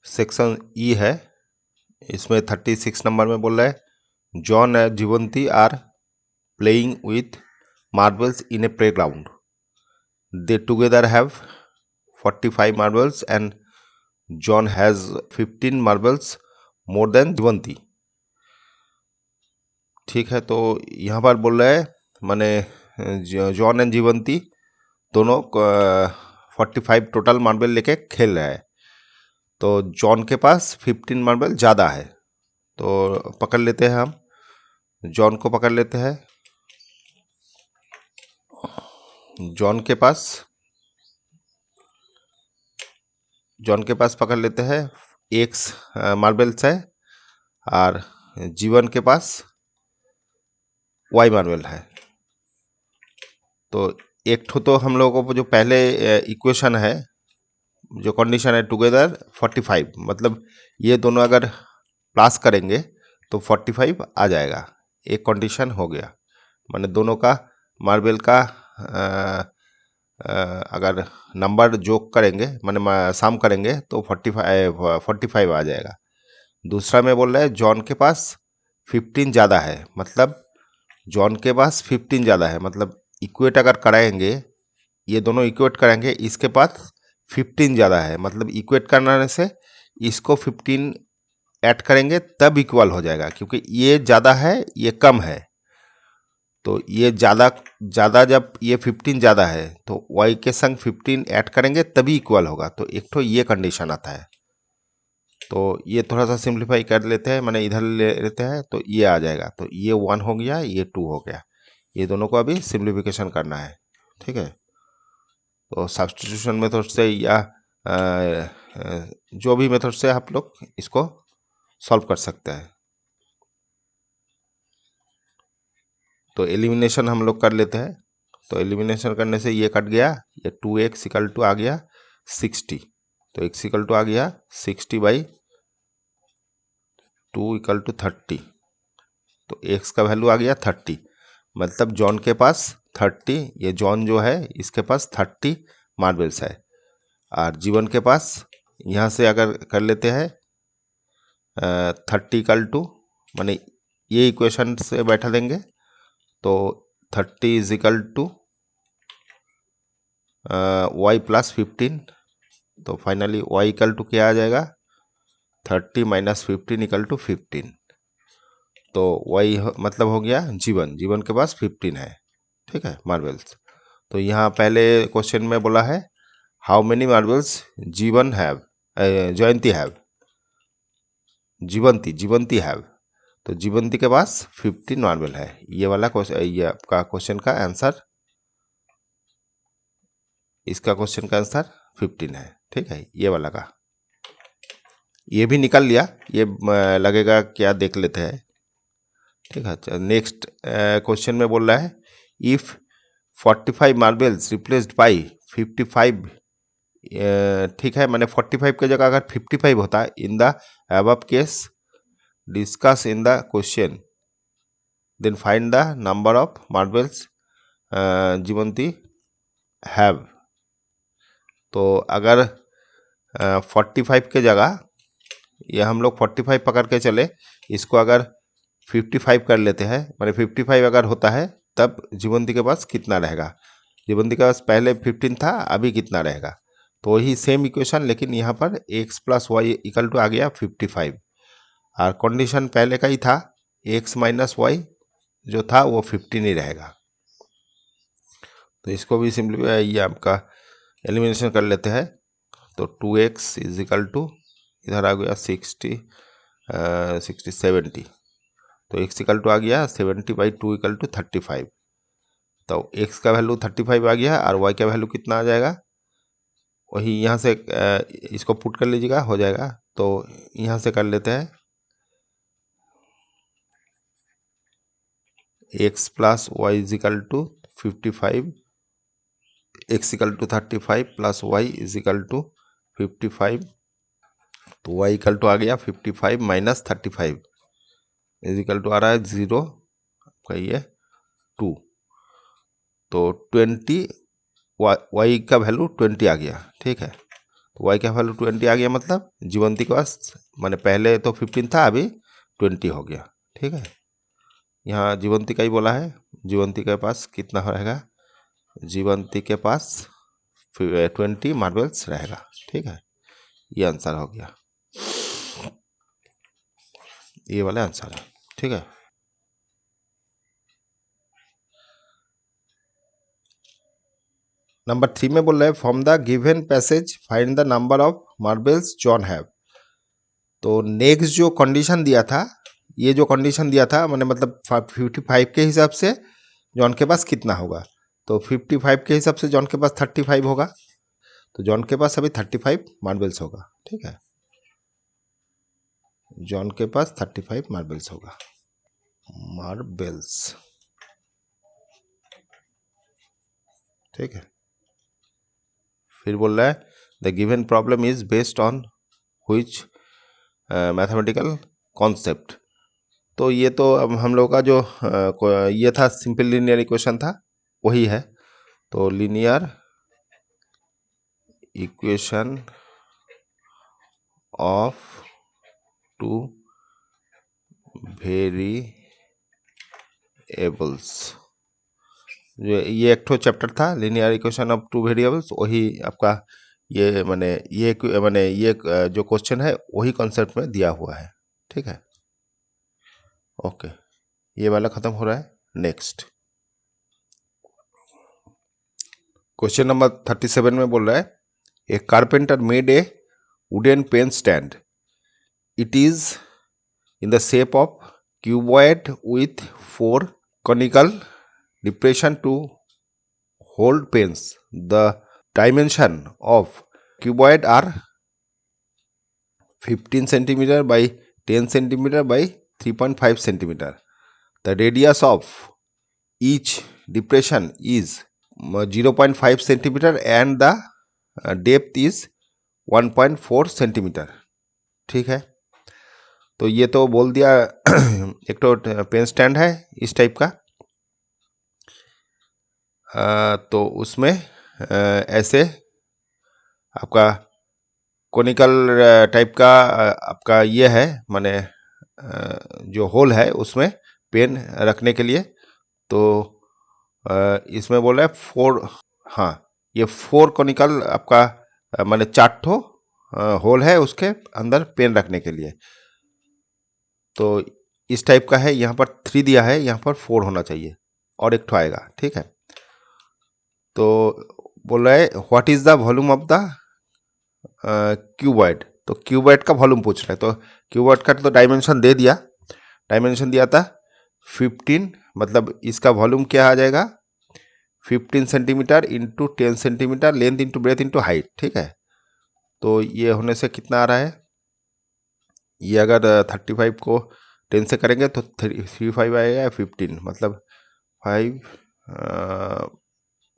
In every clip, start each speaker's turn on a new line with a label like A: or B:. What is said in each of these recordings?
A: Section E है, इसमें 36 number में बोल रहा है John and Jeevanti are playing with marbles in a playground, they together have 45 marbles and John has 15 marbles more than Jeevanti. ठीक है, तो यहाँ पर बोल रहा है माने जॉन एंड जीवंती दोनों 45 टोटल मार्बल लेके खेल रहा है। तो जॉन के पास 15 मार्बल ज़्यादा है, तो पकड़ लेते हैं हम, जॉन को पकड़ लेते हैं। जॉन के पास पकड़ लेते हैं एक्स मार्बल्स है, और जीवन के पास वाई मार्बल है। तो एक ठो तो हम लोगों को जो पहले इक्वेशन है, जो कंडीशन है टुगेदर 45, मतलब ये दोनों अगर प्लस करेंगे तो 45 आ जाएगा। एक कंडीशन हो गया, माने दोनों का मार्बल का अगर नंबर जोक करेंगे माने सम करेंगे तो 45 आ जाएगा। दूसरा में बोल रहा है जॉन के पास 15 ज़्यादा है, मतलब जॉन के पास 15 ज़्यादा है, मतलब इक्वेट अगर कराएंगे, ये दोनों इक्वेट करेंगे, इसके पास 15 ज़्यादा है, मतलब इक्वेट करने से इसको 15 ऐड करेंगे तब इक्वल हो जाएगा, क्योंकि ये ज़्यादा है ये कम है। तो ये ज़्यादा जब ये 15 ज़्यादा है तो y के संग 15 ऐड करेंगे तभी इक्वल होगा। तो एक तो ये कंडीशन आता है। तो ये थोड़ा सा सिंप्लीफाई कर लेते हैं, मैंने इधर ले लेते हैं, तो ये आ जाएगा। तो ये 1 हो गया, ये 2 हो गया, ये दोनों को अभी सिंप्लीफिकेशन करना है। ठीक है, तो सब्स्टिट्यूशन मेथड से या जो भी मेथड से आप लोग इसको सॉल्व कर सकते हैं। तो एलिमिनेशन हम लोग कर लेते हैं। तो एलिमिनेशन करने से ये कट गया, ये 2x इक्वल टू आ गया 60। तो x इक्वल टू आ गया 60/2 इक्वल टू 30। तो x का वैल्यू आ गया 30, मतलब जॉन के पास 30, ये जॉन जो है इसके पास 30 मार्बल्स है। और जीवन के पास यहाँ से अगर कर लेते हैं 30 इक्वल टू, माने ये इक्वेशन से बैठा देंगे, तो 30 is equal to y plus 15। तो फाइनली y इक्वल टू क्या आ जाएगा, 30 माइनस 15 इक्वल टू 15। तो y मतलब हो गया जीवन के पास 15 है। ठीक है, मार्बल्स। तो यहाँ पहले क्वेश्चन में बोला है हाउ मेनी मार्बल्स जीवन हैव, जयंती हैव, जीवंती हैव। तो जीवंती के पास 15 मार्बल है। ये वाला क्वेश्चन, ये आपका क्वेश्चन का आंसर, इसका क्वेश्चन का आंसर 15 है। ठीक है, ये वाला का ये भी निकल लिया, ये लगेगा क्या देख लेते हैं। ठीक है, नेक्स्ट क्वेश्चन में बोल रहा है इफ 45 मार्बल्स रिप्लेस्ड बाई 55, ठीक है, मैंने 45 की जगह अगर 55 होता in the above case discuss in the question, then find the number of marbles Jeevanti have. तो अगर 45 के जगह, ये हम लोग 45 पकड़ के चले, इसको अगर 55 कर लेते हैं, माने 55 अगर होता है तब जीवंती के पास कितना रहेगा, जीवंती के पास पहले 15 था, अभी कितना रहेगा। तो वही सेम इक्वेशन, लेकिन यहाँ पर x plus Y equal to आ गया 55, और कंडीशन पहले का ही था, x माइनस वाई जो था वो 15 ही रहेगा। तो इसको भी सिंपली ये आपका एलिमिनेशन कर लेते हैं। तो 2x इज इक्वल टू इधर आ गया 60 70। तो x इक्वल टू आ गया 70/2 इक्वल टू 35। तो x का वैल्यू 35 आ गया, और y का वैल्यू कितना आ जाएगा, वही यहाँ से इसको पुट कर लीजिएगा, हो जाएगा। तो यहाँ से कर लेते हैं x plus Y is equal to 55, x equal to 35 plus Y is equal to 55। तो y इक्वल टू आ गया 55 माइनस 35 इज इक्वल टू आ रहा है 0, कहिए 2। तो 20, y का वैल्यू 20 आ गया। ठीक है, तो वाई का वैल्यू 20 आ गया, मतलब जीवंती के पास, माने पहले तो 15 था, अभी 20 हो गया। ठीक है, यहाँ जीवंती का ही बोला है, जीवंती के पास कितना रहेगा, जीवंती के पास 20 मार्बल्स रहेगा। ठीक है, ये आंसर हो गया, ये वाला आंसर है। ठीक है, नंबर 3 में बोल रहे हैं from the given passage find the number of marbles John have. तो नेक्स्ट जो कंडीशन दिया था, ये जो कंडीशन दिया था मैंने, मतलब 55 के हिसाब से जॉन के पास कितना होगा, तो 55 के हिसाब से जॉन के पास 35 होगा, तो जॉन के पास अभी 35 मार्बल्स होगा। ठीक है, जॉन के पास 35 मार्बल्स होगा, मार्बल्स। ठीक है, फिर बोल रहा है the given problem is based on which mathematical concept. तो ये तो अब हम लोग का जो ये था सिंपल लीनियर इक्वेशन था, वही है। तो linear equation of two variables, ये एक ठो चैप्टर था linear equation of two variables, वही आपका ये माने ये जो क्वेश्चन है वही कॉन्सेप्ट में दिया हुआ है। ठीक है, ओके, ये वाला खत्म हो रहा है। नेक्स्ट क्वेश्चन नंबर 37 में बोल रहा है a carpenter made a wooden pen stand, it is in the shape of cuboid with 4 conical depression to hold pens. The dimension of cuboid are 15 centimeter by 10 centimeter by 3.5 centimeter. The radius of each depression is 0.5 centimeter and the depth is 1.4 centimeter. ठीक है, तो ये तो बोल दिया एक तो pen stand है इस टाइप का, तो उसमें ऐसे आपका कोनिकल टाइप का आपका ये है, माने जो होल है उसमें पेन रखने के लिए। तो इसमें बोल रहा है 4, हाँ ये 4 कोनिकल आपका माने 4 ठो होल है उसके अंदर पेन रखने के लिए। तो इस टाइप का है, यहाँ पर 3 दिया है, यहाँ पर 4 होना चाहिए और एक ठो आएगा। ठीक है, तो बोल रहा है what is the volume of the cuboid. तो क्यूबॉइड का वॉल्यूम पूछ रहा है, तो क्यूबॉइड का तो डायमेंशन दे दिया, डायमेंशन दिया था 15, मतलब इसका वॉल्यूम क्या आ जाएगा 15 centimetre into 10 centimetre, length into breadth into height. ठीक है, तो ये होने से कितना आ रहा है, ये अगर 35 को 10 से करेंगे तो 35 आएगा, 15 मतलब 5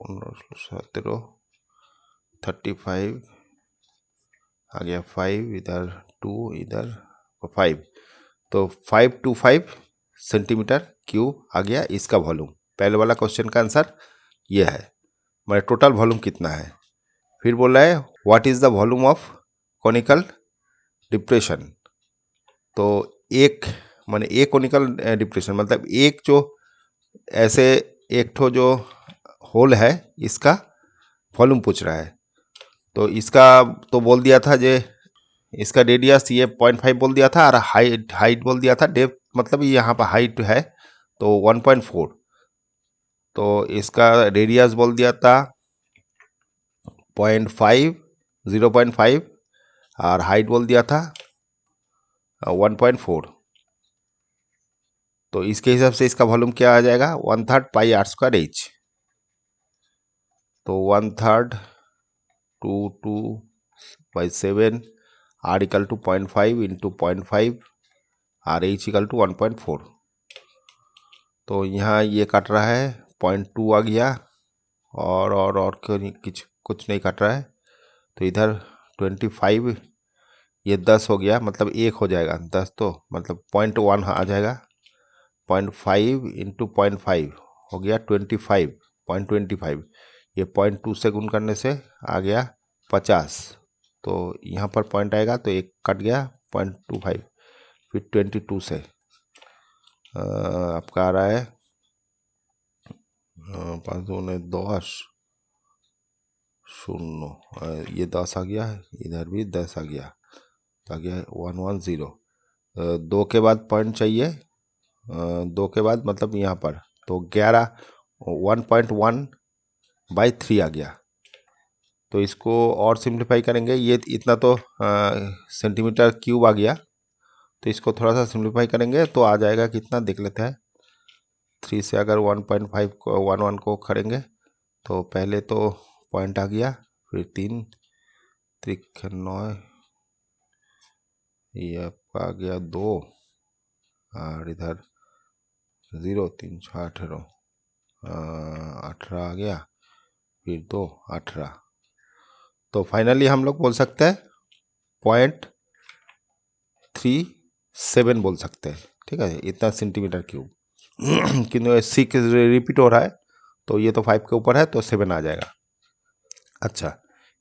A: 17 35 आ गया, 5 इधर 2 इधर 5, तो 5 to 5 सेंटीमीटर क्यूब आ गया इसका वॉल्यूम। पहले वाला क्वेश्चन का आंसर ये है, मेरा टोटल वॉल्यूम कितना है। फिर बोल रहा है what is the volume of conical depression. तो एक माने एक कोनिकल डिप्रेशन मतलब एक जो ऐसे एक ठो जो होल है इसका वॉल्यूम पूछ रहा है। तो इसका तो बोल दिया था जे इसका रेडियस ये 0.5 बोल दिया था, और हाइट बोल दिया था, डेप्थ मतलब यहाँ पर हाइट है तो 1.4, तो इसका रेडियस बोल दिया था 0.5 0.5 और हाइट बोल दिया था 1.4। तो इसके हिसाब से इसका वॉल्यूम क्या आ जाएगा 1/3 पाई आर स्क्वायर एच। तो 1/3 2/7 R equal to 0.5 into 0.5 R H equal to 1.4। तो यहाँ ये कट रहा है 0.2 आ गया, और क्यों नहीं, कुछ नहीं कट रहा है, तो इधर 25 ये 10 हो गया, मतलब 1 हो जाएगा 10, तो मतलब 0.1 आ जाएगा, 0.5 इंटू 0.5 हो गया 25 0.25, ये 0.2 से गुण करने से आ गया 50, तो यहाँ पर पॉइंट आएगा तो एक कट गया 0.25, फिर 22 से आपका आ रहा है 5×10 0, ये 10 आ गया, इधर भी 10 आ गया, तो आ गया 110। 2 के बाद पॉइंट चाहिए, 2 के बाद मतलब यहाँ पर, तो 1.1/3 आ गया। तो इसको और सिंप्लीफाई करेंगे, ये इतना तो सेंटीमीटर क्यूब आ गया, तो इसको थोड़ा सा सिंप्लीफाई करेंगे तो आ जाएगा कितना, देख लेते हैं। 3 से अगर 1.5 को 1 को करेंगे तो पहले तो पॉइंट आ गया, फिर 3 त्रिक 9, ये आपका आ गया 2, और इधर 0 3 6 18, 18 आ गया, फिर 2 18। तो फाइनली हम लोग बोल सकते हैं 0.37 बोल सकते हैं, ठीक है, इतना सेंटीमीटर क्यूब। क्योंकि 6 रिपीट हो रहा है, तो ये तो 5 के ऊपर है तो 7 आ जाएगा। अच्छा,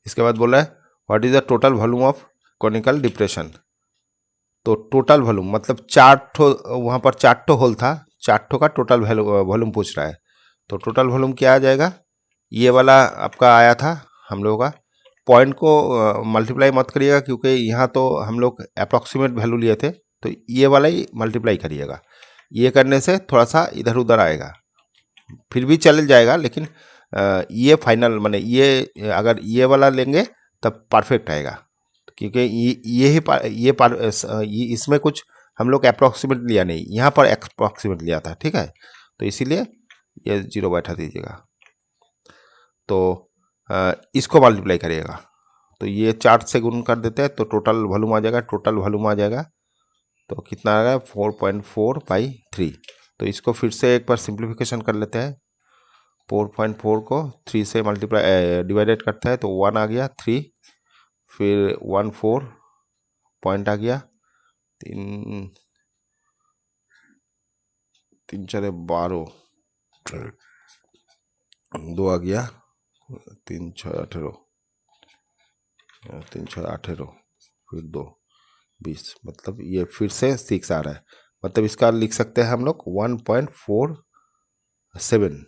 A: इसके बाद बोला है what is the total volume of conical depression. तो टोटल वॉल्यूम मतलब 4 ठो, वहाँ पर 4 ठो होल था, 4 ठो का टोटल वॉल्यूम पूछ रहा है। तो टोटल वॉल्यूम क्या आ जाएगा, ये वाला आपका आया था हम लोगों का। पॉइंट को मल्टीप्लाई मत करिएगा, क्योंकि यहाँ तो हम लोग अप्रॉक्सीमेट वैल्यू लिए थे, तो ये वाला ही मल्टीप्लाई करिएगा। ये करने से थोड़ा सा इधर उधर आएगा, फिर भी चल जाएगा, लेकिन ये फाइनल माने ये अगर ये वाला लेंगे तब परफेक्ट आएगा, क्योंकि ये इसमें कुछ हम लोग अप्रॉक्सीमेट लिया नहीं, यहाँ पर अप्रॉक्सीमेट लिया था, ठीक है, तो इसीलिए ये 0 बैठा दीजिएगा। तो इसको मल्टीप्लाई करिएगा, तो ये 4 से गुण कर देते हैं तो टोटल वॉल्यूम आ जाएगा, टोटल वॉल्यूम आ जाएगा तो कितना आ गया 4.4/3। तो इसको फिर से एक बार सिंप्लीफिकेशन कर लेते हैं। 4.4 को 3 से मल्टीप्लाई डिवाइडेड करता है तो 1 आ गया, 3 फिर 14 पॉइंट आ गया, 3 3 4 12, 2 आ गया, 3 6 18, 3 6 18, फिर 2 20, मतलब ये फिर से 6 आ रहा है, मतलब इसका लिख सकते हैं हम लोग 1.47,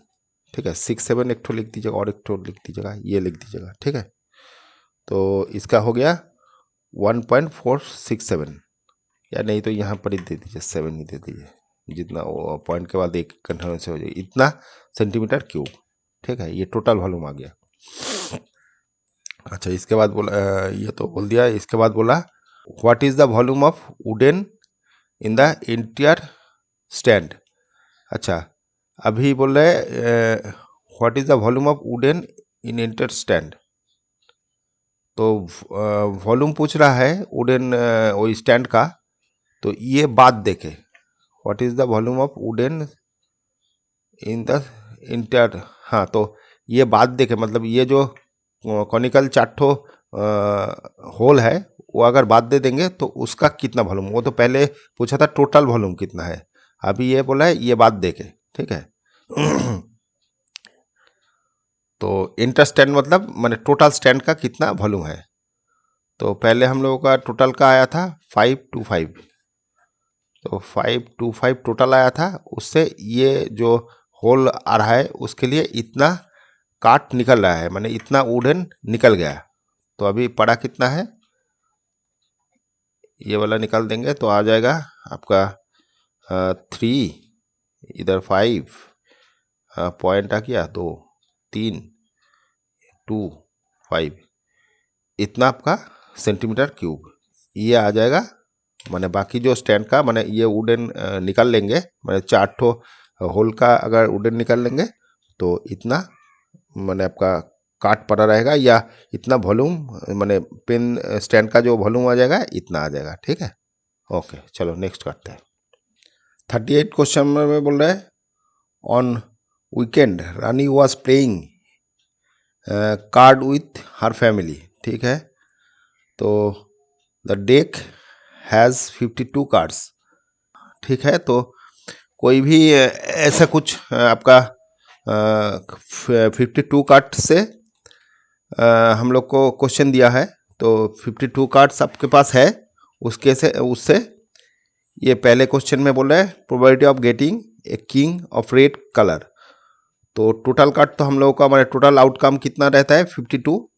A: ठीक है। 6 7 एक ठो लिख दीजिएगा और एक ठो लिख दीजिएगा, ये लिख दीजिएगा, ठीक है। तो इसका हो गया 1.467, या नहीं तो यहाँ पर ही दे दीजिए 7 ही दे दीजिए, जितना वो पॉइंट के बाद एक कंटिन्यू से हो जाए, इतना सेंटीमीटर क्यूब, ठीक है। ये टोटल वॉल्यूम आ गया। अच्छा, इसके बाद बोला ये तो बोल दिया, इसके बाद बोला what is the volume of wooden in the interior stand. अच्छा, अभी बोल रहे what is the volume of wooden in interior stand. तो वॉल्यूम पूछ रहा है वुडन वो स्टैंड का, तो ये बात देखे what is the volume of wooden in the interior. हाँ, तो ये बात देखे मतलब ये जो कॉनिकल 4 ठो होल है, वो अगर बात दे देंगे तो उसका कितना वॉल्यूम, वो तो पहले पूछा था टोटल वॉल्यूम कितना है, अभी ये बोला है ये बात देखे, ठीक है। तो इंटर स्टैंड मतलब माने टोटल स्टैंड का कितना वॉल्यूम है। तो पहले हम लोगों का टोटल का आया था 525, तो 525 टोटल आया था, उससे ये जो होल आ रहा है उसके लिए इतना काट निकल रहा है, माने इतना वुडन निकल गया। तो अभी पड़ा कितना है, ये वाला निकाल देंगे तो आ जाएगा आपका 3, इधर 5 पॉइंट आ गया 2 3 2 5, इतना आपका सेंटीमीटर क्यूब ये आ जाएगा। माने बाकी जो स्टैंड का माने ये वुडन निकाल लेंगे, माने 4 ठो होल का अगर वुडन निकाल लेंगे तो इतना माने आपका काट पड़ा रहेगा, या इतना वॉल्यूम माने पेन स्टैंड का जो वॉल्यूम आ जाएगा इतना आ जाएगा, ठीक है। ओके, चलो नेक्स्ट करते हैं। 38 क्वेश्चन में बोल रहे हैं on weekend Rani was playing card with her family, ठीक है। तो द डेक हैज़ 52 कार्ड्स, ठीक है। तो कोई भी ऐसा कुछ आपका 52 कार्ड से हम लोग को क्वेश्चन दिया है, तो 52 कार्ड्स आपके पास है, उसके से उससे ये पहले क्वेश्चन में बोल रहा है probability of getting a king of red colour. तो टोटल कार्ड तो हम लोगों का हमारे टोटल आउटकम कितना रहता है 52,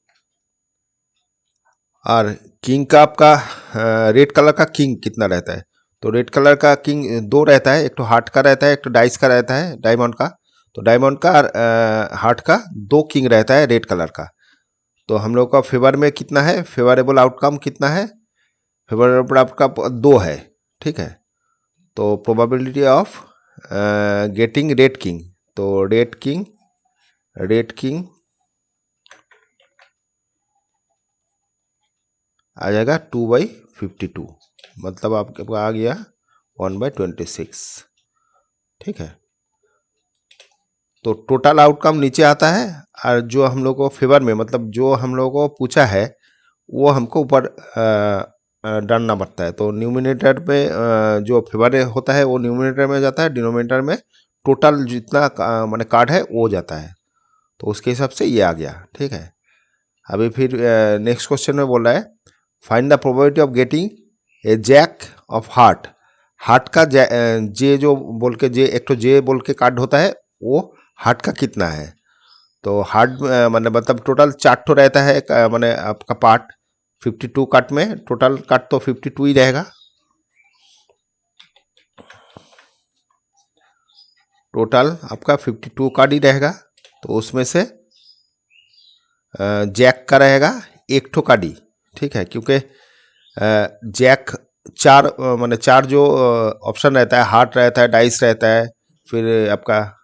A: और किंग का आपका रेड कलर का किंग कितना रहता है। तो रेड कलर का किंग दो रहता है, एक तो हार्ट का रहता है, एक तो डाइस का रहता है, डायमंड का। तो डायमंड का और हार्ट का दो किंग रहता है रेड कलर का। तो हम लोग का फेवर में कितना है, फेवरेबल आउटकम कितना है, फेवरेबल आउटकम दो है, ठीक है। तो probability of getting red king, तो रेड किंग आ जाएगा 2/52, मतलब आपके पास आ गया 1/26, ठीक है। तो टोटल आउटकम नीचे आता है, और जो हम लोग को फेवर में मतलब जो हम लोग को पूछा है वो हमको ऊपर डालना पड़ता है। तो न्यूमिनेटर में जो फेवर होता है वो न्यूमिनेटर में जाता है, डिनोमिनेटर में टोटल जितना माने कार्ड है वो जाता है। तो उसके हिसाब से ये आ गया, ठीक है। अभी फिर नेक्स्ट क्वेश्चन में बोल रहा है find the probability of getting a jack of heart. Heart का जे जो बोल के जे एक तो जे बोल के कार्ड होता है, वो हार्ट का कितना है। तो हार्ट मतलब टोटल 4 तो रहता है माने आपका पार्ट 52 कार्ड में, टोटल कार्ड तो 52 ही रहेगा। टोटल आपका 52 कार्ड ही रहेगा। तो उसमें से जैक का रहेगा एक ठो कार्ड ही, ठीक है, क्योंकि जैक चार माने चार जो ऑप्शन रहता है, हार्ट रहता है, डाइस रहता है, फिर आपका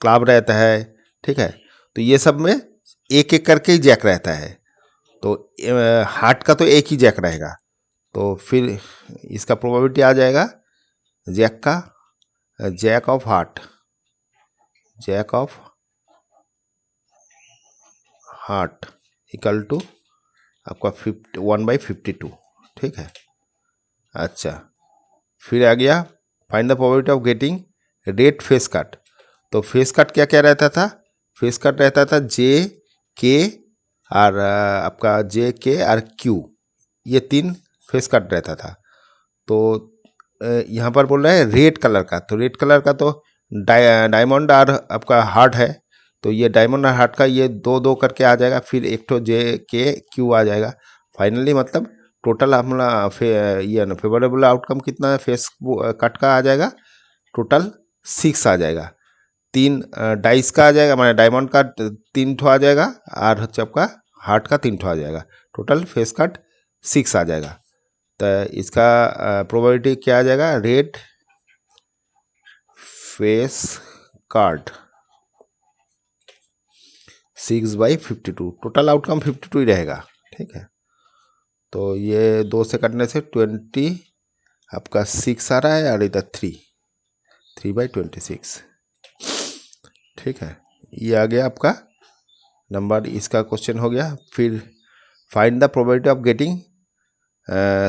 A: क्लाब रहता है, ठीक है। तो ये सब में एक एक करके ही जैक रहता है। तो हार्ट का तो एक ही जैक रहेगा। तो फिर इसका प्रोबेबिलिटी आ जाएगा जैक का, jack of heart equal to आपका 1/52, ठीक है। अच्छा, फिर आ गया find the probability of getting red face card. तो फेस कट क्या क्या रहता था, फेस कट रहता था जे के और आपका जे के और क्यू, ये 3 फेस कट रहता था। तो यहाँ पर बोल रहा है रेड कलर का, तो रेड कलर का तो डायमंड और आपका हार्ट है। तो ये डायमंड और हार्ट का ये 2-2 करके आ जाएगा, फिर एक तो जे के क्यू आ जाएगा। फाइनली मतलब टोटल हमारा ये ना फेवरेबल आउटकम कितना है फेस कट का आ जाएगा, टोटल 6 आ जाएगा। 3 डाइस का आ जाएगा, माने डायमंड का 3 ठो आ जाएगा, और आपका हार्ट का 3 ठो आ जाएगा। टोटल फेस कट 6 आ जाएगा। तो इसका प्रोबेबिलिटी क्या आ जाएगा, red face card 6/52, total outcome 52 ही रहेगा, ठीक है। तो ये 2 से कटने से 20 आपका 6 आ रहा है, और इधर 3/26, ठीक है। ये आ गया आपका नंबर, इसका क्वेश्चन हो गया। फिर find the probability of getting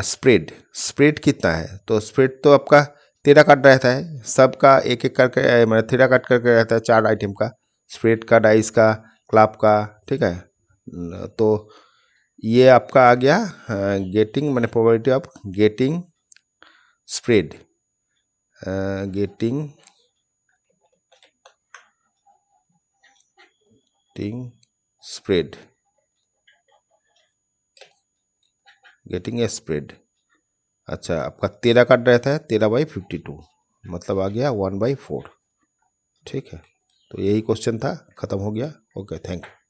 A: spread कितना है। तो स्प्रेड तो आपका 13 कार्ड रहता है, सबका एक एक करके मतलब 13 कार्ड करके रहता है, 4 आइटम का, स्प्रेड का, डाइस का, क्लाब का, ठीक है। तो ये आपका आ गया गेटिंग मैंने probability of getting spread, getting spread, getting a spread. अच्छा, आपका 13 कार्ड रहता है, 13/52, मतलब आ गया 1/4, ठीक है। तो यही क्वेश्चन था, खत्म हो गया। Okay, thank you.